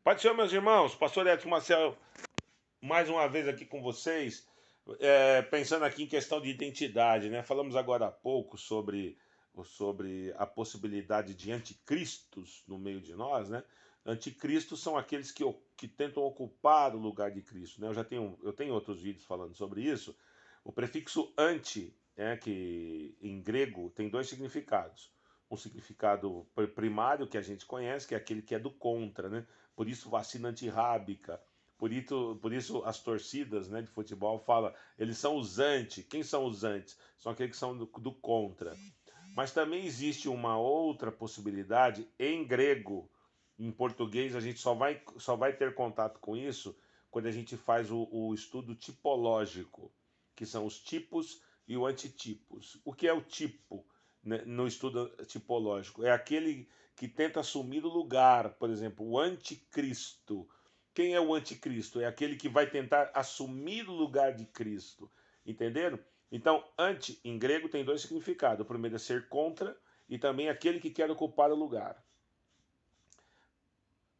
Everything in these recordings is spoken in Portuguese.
Pai do Senhor, meus irmãos, pastor Edson Marcel, mais uma vez aqui com vocês, pensando aqui em questão de identidade, né? Falamos agora há pouco sobre a possibilidade de anticristos no meio de nós, né? Anticristos são aqueles que tentam ocupar o lugar de Cristo, né? Eu tenho outros vídeos falando sobre isso. O prefixo anti, que em grego tem dois significados. Um significado primário que a gente conhece, que é aquele que é do contra, né? Por isso vacina antirrábica, por isso as torcidas, né, de futebol falam, eles são os anti. Quem são os antes? São aqueles que são do contra. Mas também existe uma outra possibilidade em grego. Em português a gente só vai ter contato com isso quando a gente faz o estudo tipológico, que são os tipos e o antitipos. O que é o tipo, né, no estudo tipológico? É aquele que tenta assumir o lugar, por exemplo, o anticristo. Quem é o anticristo? É aquele que vai tentar assumir o lugar de Cristo. Entenderam? Então, anti em grego tem dois significados. O primeiro é ser contra e também aquele que quer ocupar o lugar.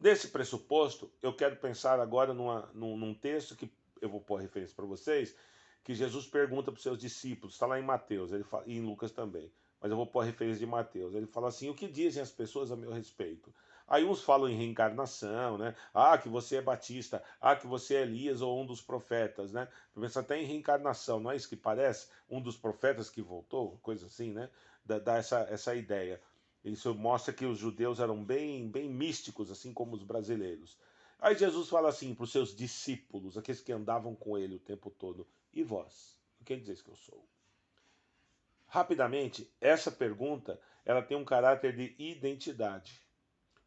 Desse pressuposto, eu quero pensar agora num texto que eu vou pôr referência para vocês, que Jesus pergunta para os seus discípulos, está lá em Mateus, e em Lucas também, mas eu vou pôr a referência de Mateus. Ele fala assim: o que dizem as pessoas a meu respeito? Aí uns falam em reencarnação, né? Ah, que você é Batista, ah, que você é Elias ou um dos profetas, né? Pensa até em reencarnação, não é isso que parece? Um dos profetas que voltou, coisa assim, né? Dá essa ideia. Isso mostra que os judeus eram bem místicos, assim como os brasileiros. Aí Jesus fala assim para os seus discípulos, aqueles que andavam com ele o tempo todo: e vós? Quem dizeis que eu sou? Rapidamente, essa pergunta ela tem um caráter de identidade.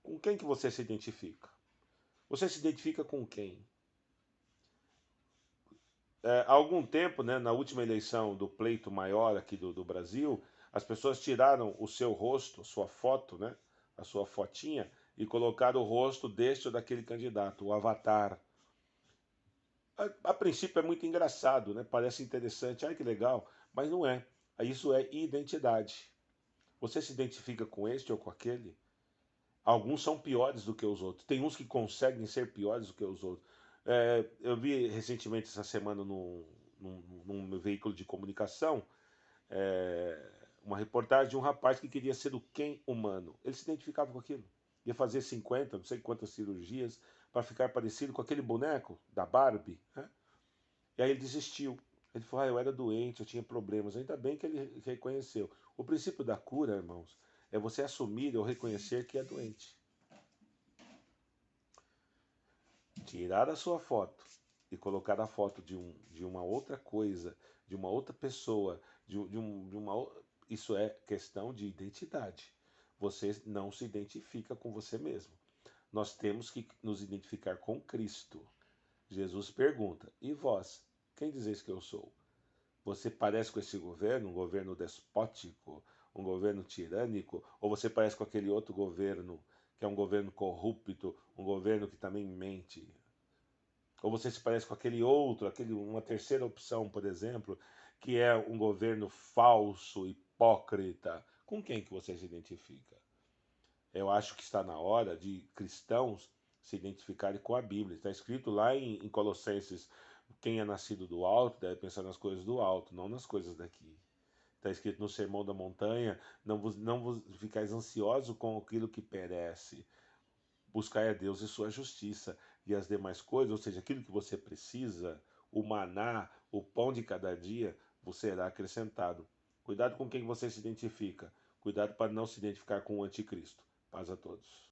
Com quem que você se identifica? Você se identifica com quem? Há algum tempo, né, na última eleição do pleito maior aqui do Brasil, as pessoas tiraram o seu rosto, sua foto, né, a sua fotinha, e colocaram o rosto deste ou daquele candidato, o avatar. A princípio é muito engraçado, né? Parece interessante, ai que legal, mas não é. Isso é identidade. Você se identifica com este ou com aquele? Alguns são piores do que os outros. Tem uns que conseguem ser piores do que os outros. Eu vi recentemente essa semana num veículo de comunicação uma reportagem de um rapaz que queria ser o Ken humano. Ele se identificava com aquilo. Ia fazer 50, não sei quantas cirurgias para ficar parecido com aquele boneco da Barbie, né? E aí ele desistiu. Ele falou: eu era doente, eu tinha problemas. Ainda bem que ele reconheceu. O princípio da cura, irmãos, é você assumir ou reconhecer que é doente. Tirar a sua foto e colocar a foto de uma outra coisa, de uma outra pessoa, de uma. Isso é questão de identidade. Você não se identifica com você mesmo. Nós temos que nos identificar com Cristo. Jesus pergunta: e vós, quem dizeis que eu sou? Você parece com esse governo, um governo despótico, um governo tirânico, ou você parece com aquele outro governo que é um governo corrupto, um governo que também mente? Ou você se parece com aquele outro, uma terceira opção, por exemplo, que é um governo falso, hipócrita? Com quem que você se identifica? Eu acho que está na hora de cristãos se identificarem com a Bíblia. Está escrito lá em Colossenses: quem é nascido do alto deve pensar nas coisas do alto, não nas coisas daqui. Está escrito no Sermão da Montanha: não vos ficais ansiosos com aquilo que perece. Buscai a Deus e sua justiça, e as demais coisas, ou seja, aquilo que você precisa, o maná, o pão de cada dia, vos será acrescentado. Cuidado com quem você se identifica. Cuidado para não se identificar com o anticristo. Paz a todos.